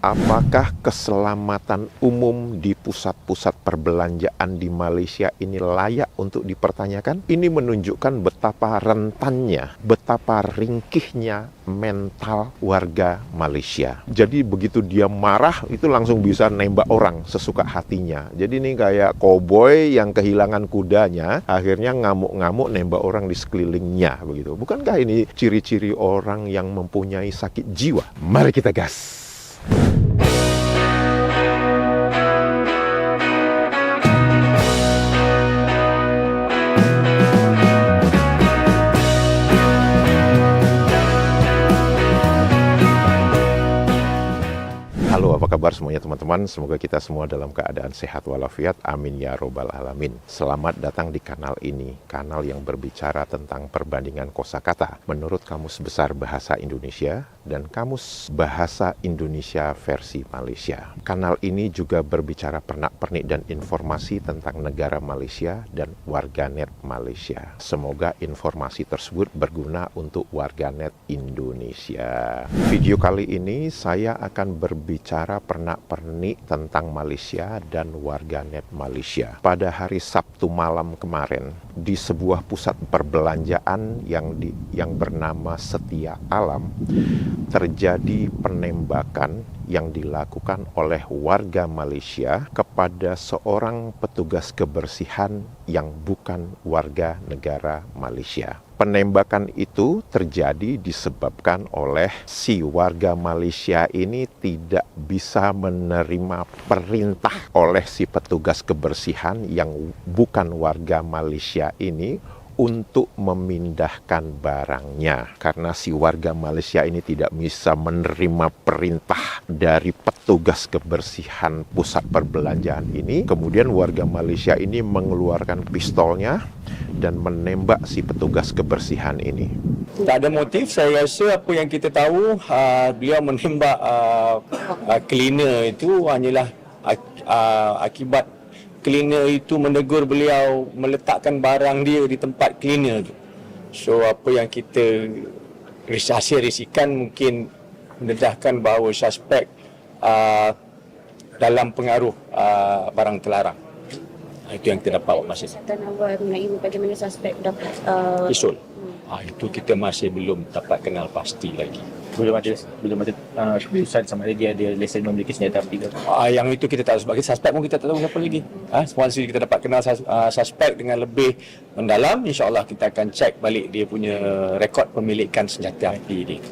Apakah keselamatan umum di pusat-pusat perbelanjaan di Malaysia ini layak untuk dipertanyakan? Ini menunjukkan betapa rentannya, betapa ringkihnya mental warga Malaysia. Jadi begitu dia marah, itu langsung bisa nembak orang sesuka hatinya. Jadi ini kayak koboi yang kehilangan kudanya, akhirnya ngamuk-ngamuk nembak orang di sekelilingnya. Begitu. Bukankah ini ciri-ciri orang yang mempunyai sakit jiwa? Mari kita gas! Halo, apa kabar semuanya teman-teman? Semoga kita semua dalam keadaan sehat walafiat. Amin ya robbal alamin. Selamat datang di kanal ini, kanal yang berbicara tentang perbandingan kosakata menurut Kamus Besar Bahasa Indonesia dan Kamus Bahasa Indonesia versi Malaysia. Kanal ini juga berbicara pernak-pernik dan informasi tentang negara Malaysia dan warganet Malaysia. Semoga informasi tersebut berguna untuk warganet Indonesia. Video kali ini saya akan berbicara pernak-pernik tentang Malaysia dan warganet Malaysia. Pada hari Sabtu malam kemarin, di sebuah pusat perbelanjaan yang bernama Setia Alam, terjadi penembakan yang dilakukan oleh warga Malaysia kepada seorang petugas kebersihan yang bukan warga negara Malaysia. Penembakan itu terjadi disebabkan oleh si warga Malaysia ini tidak bisa menerima perintah oleh si petugas kebersihan yang bukan warga Malaysia ini untuk memindahkan barangnya. Karena si warga Malaysia ini tidak bisa menerima perintah dari petugas kebersihan pusat perbelanjaan ini, kemudian warga Malaysia ini mengeluarkan pistolnya dan menembak si petugas kebersihan ini. Tak ada motif, saya rasa apa yang kita tahu, beliau menembak cleaner itu hanyalah akibat cleaner itu menegur beliau meletakkan barang dia di tempat cleaner tu. So apa yang kita risikan mungkin mendedahkan bahawa suspek dalam pengaruh barang terlarang. Itu yang kita dapat masih. Kesihatan awal mengenai bagaimana suspek dapat Pistol. Itu kita masih belum dapat kenal pasti lagi. Belum ada keputusan sama ada dia lesen memiliki senjata api ke. Yang itu kita tak tahu sebagai suspek pun kita tak tahu apa lagi. Once kita dapat kenal suspek dengan lebih mendalam, insya-Allah kita akan cek balik dia punya rekod pemilikan senjata api dia.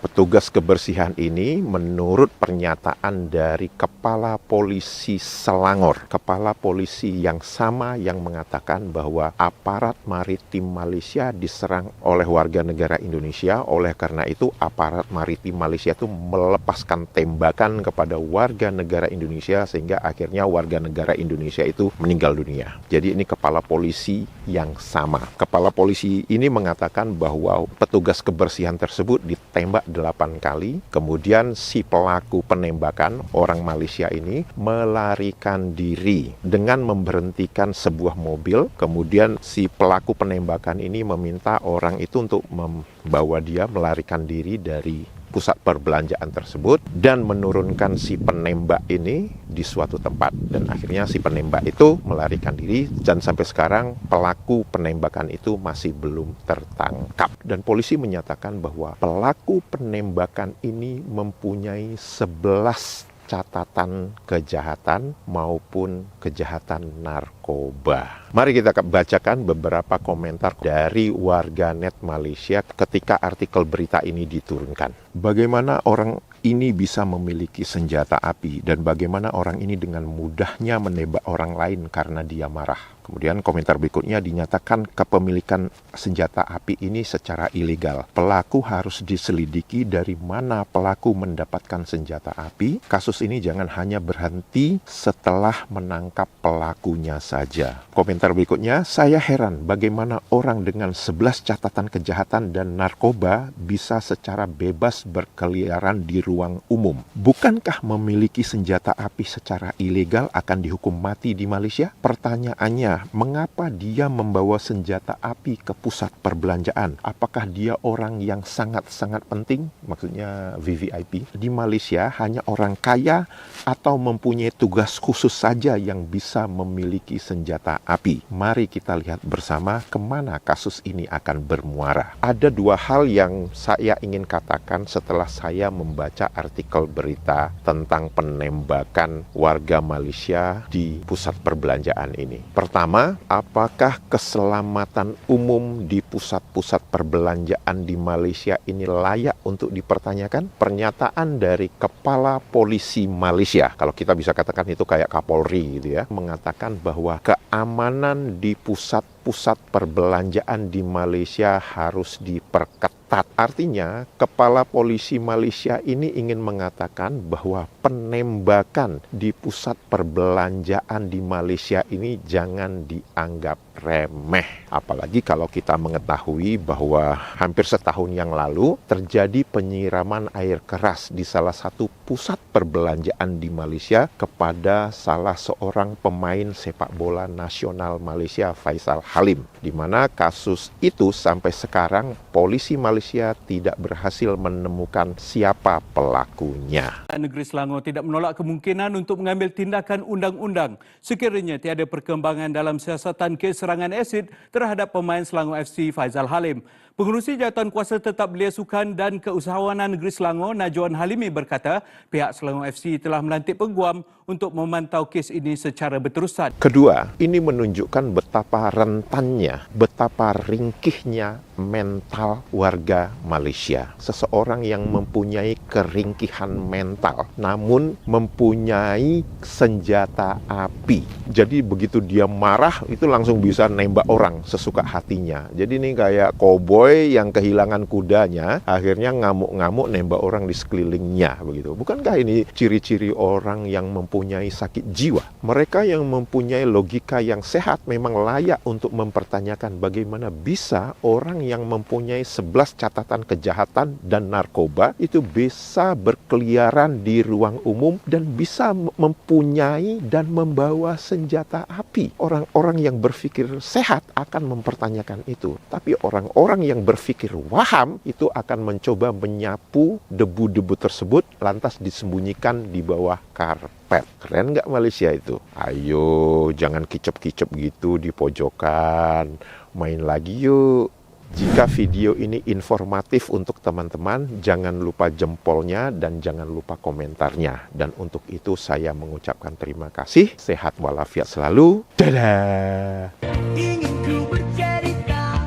Petugas kebersihan ini menurut pernyataan dari Kepala Polisi Selangor, Kepala Polisi yang sama yang mengatakan bahwa aparat maritim Malaysia diserang oleh warga negara Indonesia, oleh karena itu aparat maritim Malaysia itu melepaskan tembakan kepada warga negara Indonesia sehingga akhirnya warga negara Indonesia itu meninggal dunia. Jadi ini Kepala Polisi yang sama. Kepala Polisi ini mengatakan bahwa petugas kebersihan tersebut ditembak 8 kali, kemudian si pelaku penembakan orang Malaysia ini melarikan diri dengan memberhentikan sebuah mobil, kemudian si pelaku penembakan ini meminta orang itu untuk membawa dia melarikan diri dari pusat perbelanjaan tersebut dan menurunkan si penembak ini di suatu tempat, dan akhirnya si penembak itu melarikan diri dan sampai sekarang pelaku penembakan itu masih belum tertangkap. Dan polisi menyatakan bahwa pelaku penembakan ini mempunyai 11 catatan kejahatan maupun kejahatan narkoba. Mari kita bacakan beberapa komentar dari warganet Malaysia ketika artikel berita ini diturunkan. Bagaimana orang ini bisa memiliki senjata api dan bagaimana orang ini dengan mudahnya menembak orang lain karena dia marah. Kemudian komentar berikutnya dinyatakan kepemilikan senjata api ini secara ilegal. Pelaku harus diselidiki dari mana pelaku mendapatkan senjata api. Kasus ini jangan hanya berhenti setelah menangkap pelakunya saja. Komentar berikutnya, saya heran bagaimana orang dengan 11 catatan kejahatan dan narkoba bisa secara bebas berkeliaran di ruang umum. Bukankah memiliki senjata api secara ilegal akan dihukum mati di Malaysia? Pertanyaannya, Artinya, mengapa dia membawa senjata api ke pusat perbelanjaan? Apakah dia orang yang sangat-sangat penting? Maksudnya VVIP. Di Malaysia hanya orang kaya atau mempunyai tugas khusus saja yang bisa memiliki senjata api. Mari kita lihat bersama kemana kasus ini akan bermuara. Ada dua hal yang saya ingin katakan setelah saya membaca artikel berita tentang penembakan warga Malaysia di pusat perbelanjaan ini. Pertama, apakah keselamatan umum di pusat-pusat perbelanjaan di Malaysia ini layak untuk dipertanyakan? Pernyataan dari Kepala Polisi Malaysia, kalau kita bisa katakan itu kayak Kapolri gitu ya, mengatakan bahwa keamanan di pusat-pusat perbelanjaan di Malaysia harus diperketat. Artinya, Kepala Polisi Malaysia ini ingin mengatakan bahwa penembakan di pusat perbelanjaan di Malaysia ini jangan dianggap remeh. Apalagi kalau kita mengetahui bahwa hampir setahun yang lalu terjadi penyiraman air keras di salah satu pusat perbelanjaan di Malaysia kepada salah seorang pemain sepak bola nasional Malaysia, Faisal Halim. Di mana kasus itu sampai sekarang polisi Malaysia tidak berhasil menemukan siapa pelakunya. Negeri Selangor tidak menolak kemungkinan untuk mengambil tindakan undang-undang sekiranya tiada perkembangan dalam siasatan kes serangan asid terhadap pemain Selangor FC Faisal Halim. Pengerusi Jawatan Kuasa Tetap Belia Sukan dan Keusahawanan Negeri Selangor, Najwan Halimi berkata, pihak Selangor FC telah melantik peguam untuk memantau kes ini secara berterusan. Kedua, ini menunjukkan betapa rentannya, betapa ringkihnya mental warga Malaysia. Seseorang yang mempunyai keringkihan mental, namun mempunyai senjata api. Jadi begitu dia marah, itu langsung bisa nembak orang sesuka hatinya. Jadi ini kayak koboi yang kehilangan kudanya, akhirnya ngamuk-ngamuk nembak orang di sekelilingnya. Begitu. Bukankah ini ciri-ciri orang yang mempunyai sakit jiwa? Mereka yang mempunyai logika yang sehat memang layak untuk mempertanyakan bagaimana bisa orang yang mempunyai 11 catatan kejahatan dan narkoba itu bisa berkeliaran di ruang umum dan bisa mempunyai dan membawa senjata api. Orang-orang yang berpikir sehat akan mempertanyakan itu. Tapi orang-orang yang berpikir waham itu akan mencoba menyapu debu-debu tersebut lantas disembunyikan di bawah karpet. Keren nggak Malaysia itu? Ayo, jangan kicep-kicep gitu di pojokan. Main lagi yuk. Jika video ini informatif untuk teman-teman, jangan lupa jempolnya dan jangan lupa komentarnya. Dan untuk itu saya mengucapkan terima kasih. Sehat walafiat selalu. Dadah! Ingin ku bercerita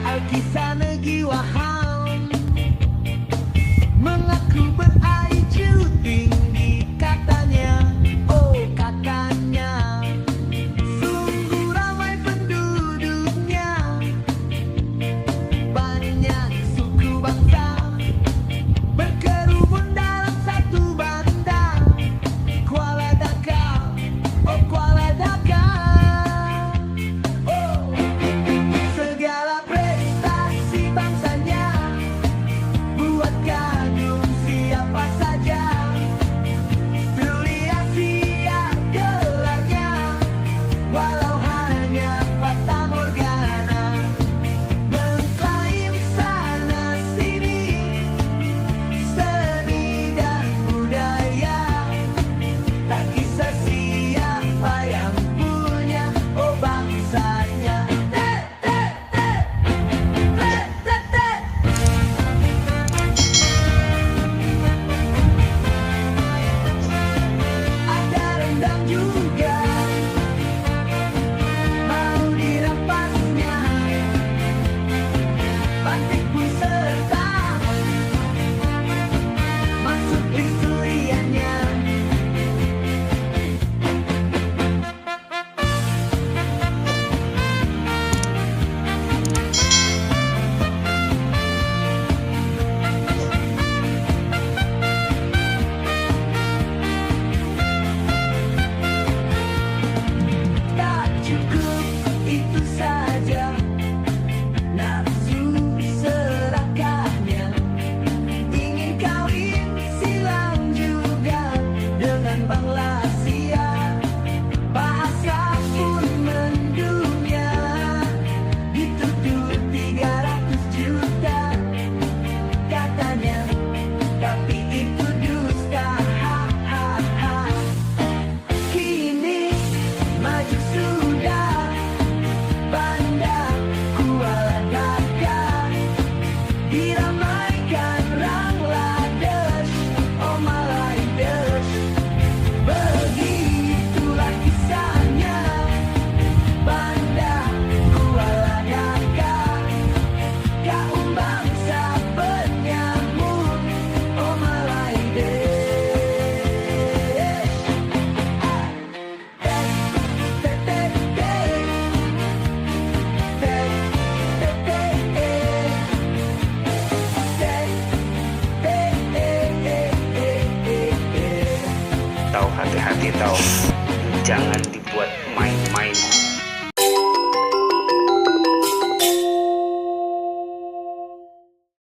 Alkisah negeri waham Mengaku ber-IQ tinggi katanya Oh katanya Sungguh ramai penduduknya Banyak suku bangsa Berkerumun dalam satu bandar Kuala Dhaka Oh Kuala Dhaka Jangan